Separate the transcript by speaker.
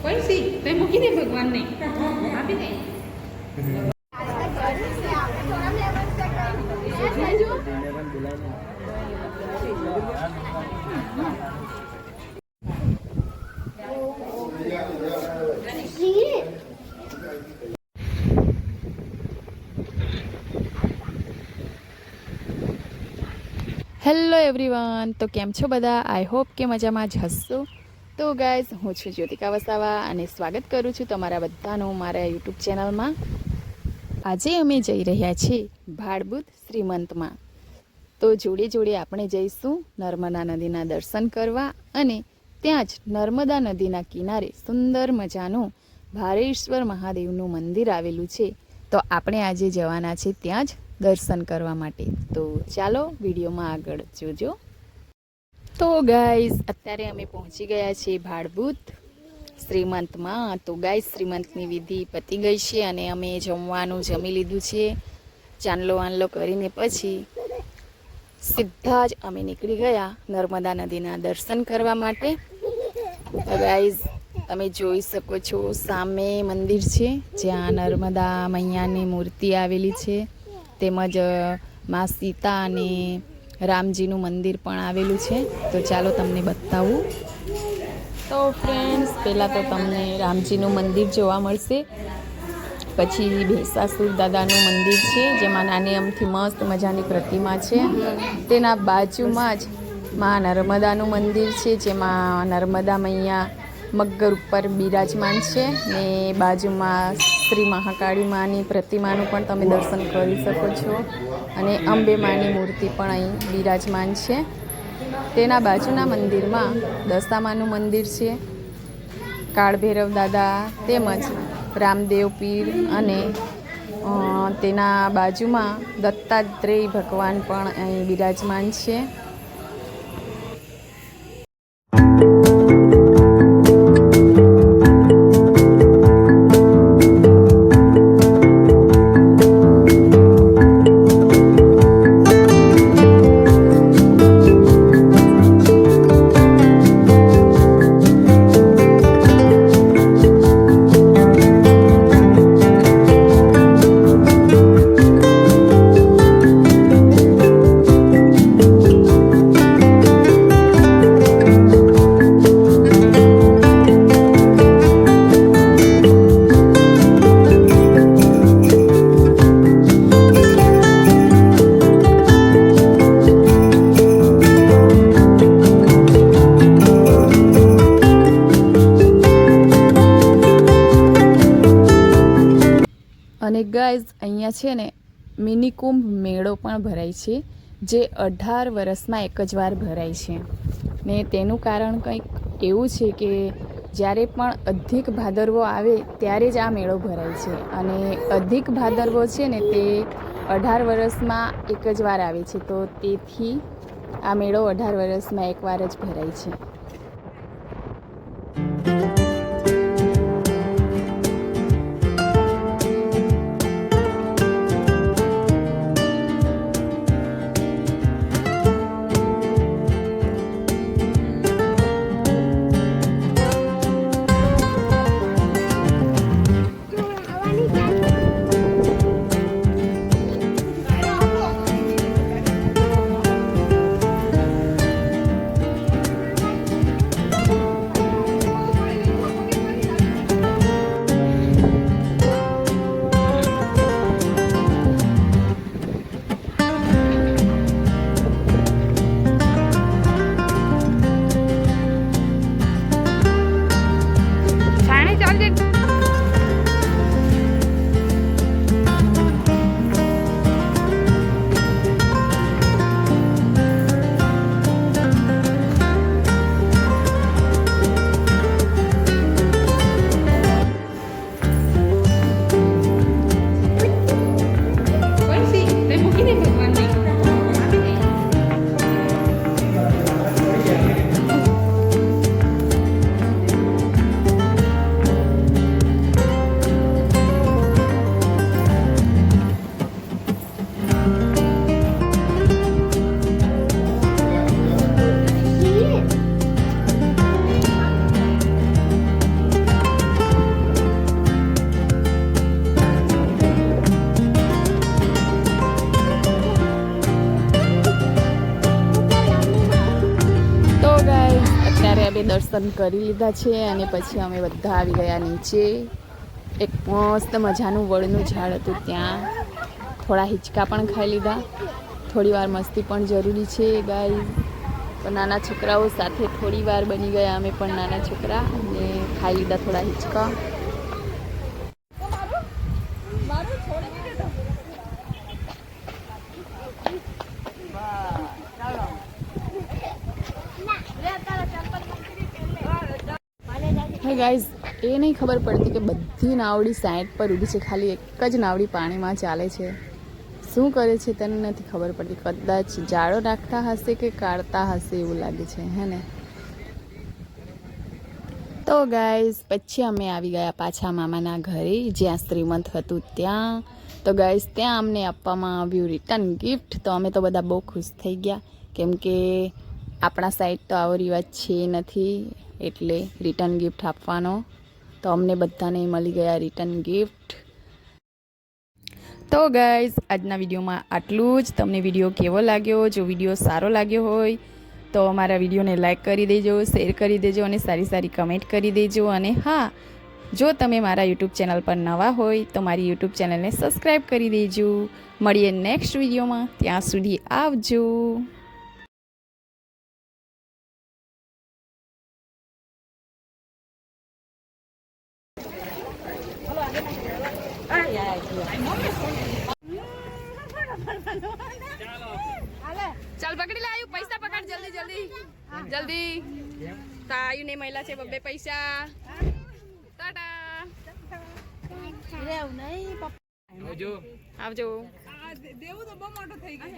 Speaker 1: પૈસી તે મૂકી દે ભગવાનને આપી દે. હેલો એવરીવન, તો કેમ છો બધા? આઈ હોપ કે મજામાં જ હશો. તો ગાઈઝ, હું છું જ્યોતિકા વસાવા અને સ્વાગત કરું છું તમારા બધાનું મારા યુટ્યુબ ચેનલમાં. આજે અમે જઈ રહ્યા છીએ ભાડભૂત શ્રીમંતમાં. તો જોડે જોડે આપણે જઈશું નર્મદા નદીના દર્શન કરવા અને ત્યાં જ નર્મદા નદીના કિનારે સુંદર મજાનું ભારેશ્વર મહાદેવનું મંદિર આવેલું છે. તો આપણે આજે જવાના છે ત્યાં જ દર્શન કરવા માટે. તો ચાલો વિડીયોમાં આગળ જોજો. તો ગાઈઝ, અત્યારે અમે પહોંચી ગયા છીએ ભાડભૂત શ્રીમંતમાં. તો ગાઈઝ, શ્રીમંતની વિધિ પતી ગઈ છે અને અમે જમવાનું જમી લીધું છે. ચાંદલો વાંદલો કરીને પછી સીધા જ અમે નીકળી ગયા નર્મદા નદીના દર્શન કરવા માટે. તો ગાઈઝ, તમે જોઈ શકો છો સામે મંદિર છે જ્યાં નર્મદા મૈયાની મૂર્તિ આવેલી છે, તેમજ મા સીતા અને રામજીનું મંદિર પણ આવેલું છે. તો ચાલો તમને બતાવું. તો ફ્રેન્ડ્સ, પહેલાં તો તમને રામજીનું મંદિર જોવા મળશે, પછી ભેસાસુર દાદાનું મંદિર છે જેમાં નાની અમથી મસ્ત મજાની પ્રતિમા છે. તેના બાજુમાં જ મા નર્મદાનું મંદિર છે જેમાં નર્મદા મૈયા મગર ઉપર બિરાજમાન છે ને બાજુમાં શ્રી મહાકાળી માની પ્રતિમાનું પણ તમે દર્શન કરી શકો છો અને અંબે માની મૂર્તિ પણ અહીં બિરાજમાન છે. તેના બાજુના મંદિરમાં દશામાનું મંદિર છે, કાળભૈરવ દાદા તેમજ રામદેવ પીર અને તેના બાજુમાં દત્તાત્રેય ભગવાન પણ અહીં બિરાજમાન છે. અને ગાઈઝ, અહીંયા છે ને મિની કુંભ મેળો પણ ભરાય છે જે 18 વર્ષમાં એક જ વાર ભરાય છે. ને તેનું કારણ કંઈક એવું છે કે જ્યારે પણ અધિક ભાદરવો આવે ત્યારે જ આ મેળો ભરાય છે અને અધિક ભાદરવો છે ને તે 18 વર્ષમાં એક જ વાર આવે છે. તો તેથી આ મેળો 18 વર્ષમાં એક વાર જ ભરાય છે. દર્શન કરી લીધા છે અને પછી અમે બધા આવી ગયા નીચે. એક મસ્ત મજાનું વડનું ઝાડ હતું, ત્યાં થોડા હિંચકા પણ ખાઈ લીધા. થોડી વાર મસ્તી પણ જરૂરી છે ગાઈઝ. તો નાના છોકરાઓ સાથે થોડી વાર બની ગયા અમે પણ નાના છોકરા, અને ખાઈ લીધા થોડા હિંચકા. હે ગાઈઝ, એ નહીં ખબર પડતી કે બધી નાવડી સાઈડ પર ઊભી છે, ખાલી એક જ નાવડી પાણીમાં ચાલે છે. શું કરે છે તને નથી ખબર પડતી. કદાચ જાળો નાખતા હશે કે કાઢતા હશે એવું લાગે છે, હે ને. તો ગાઈઝ પછી અમે આવી ગયા પાછા મામાના ઘરે, જ્યાં શ્રીમંત હતું ત્યાં. તો ગાઈઝ ત્યાં અમને આપવામાં આવ્યું રિટર્ન ગિફ્ટ. તો અમે તો બધા બહુ ખુશ થઈ ગયા, કેમ કે આપણા સાઈડ તો આવો રિવાજ છે નથી, એટલે રિટર્ન ગિફ્ટ આપવાનો. તો અમને બધાને મળી ગયા રિટર્ન ગિફ્ટ. તો ગાઈઝ આજના વિડીયોમાં આટલું જ. તમને વિડીયો કેવો લાગ્યો? જો વિડીયો સારો લાગ્યો હોય તો અમારા વિડીયોને લાઈક કરી દેજો, શેર કરી દેજો અને સારી સારી કમેન્ટ કરી દેજો. અને હા, જો તમે મારા યુટ્યુબ ચેનલ પર નવા હોય તો મારી યુટ્યુબ ચેનલને સબસ્ક્રાઈબ કરી દેજો. મળીએ નેક્સ્ટ વિડીયોમાં, ત્યાં સુધી આવજો. ચાલ પકડી લે આયુ, પૈસા પકડ જલ્દી જલ્દી જલ્દી. તા આયુ ને મહિલા છે બબ્બે પૈસા. ટાટા આવજો. દેવું તો બહુ મોટો થઈ ગયો.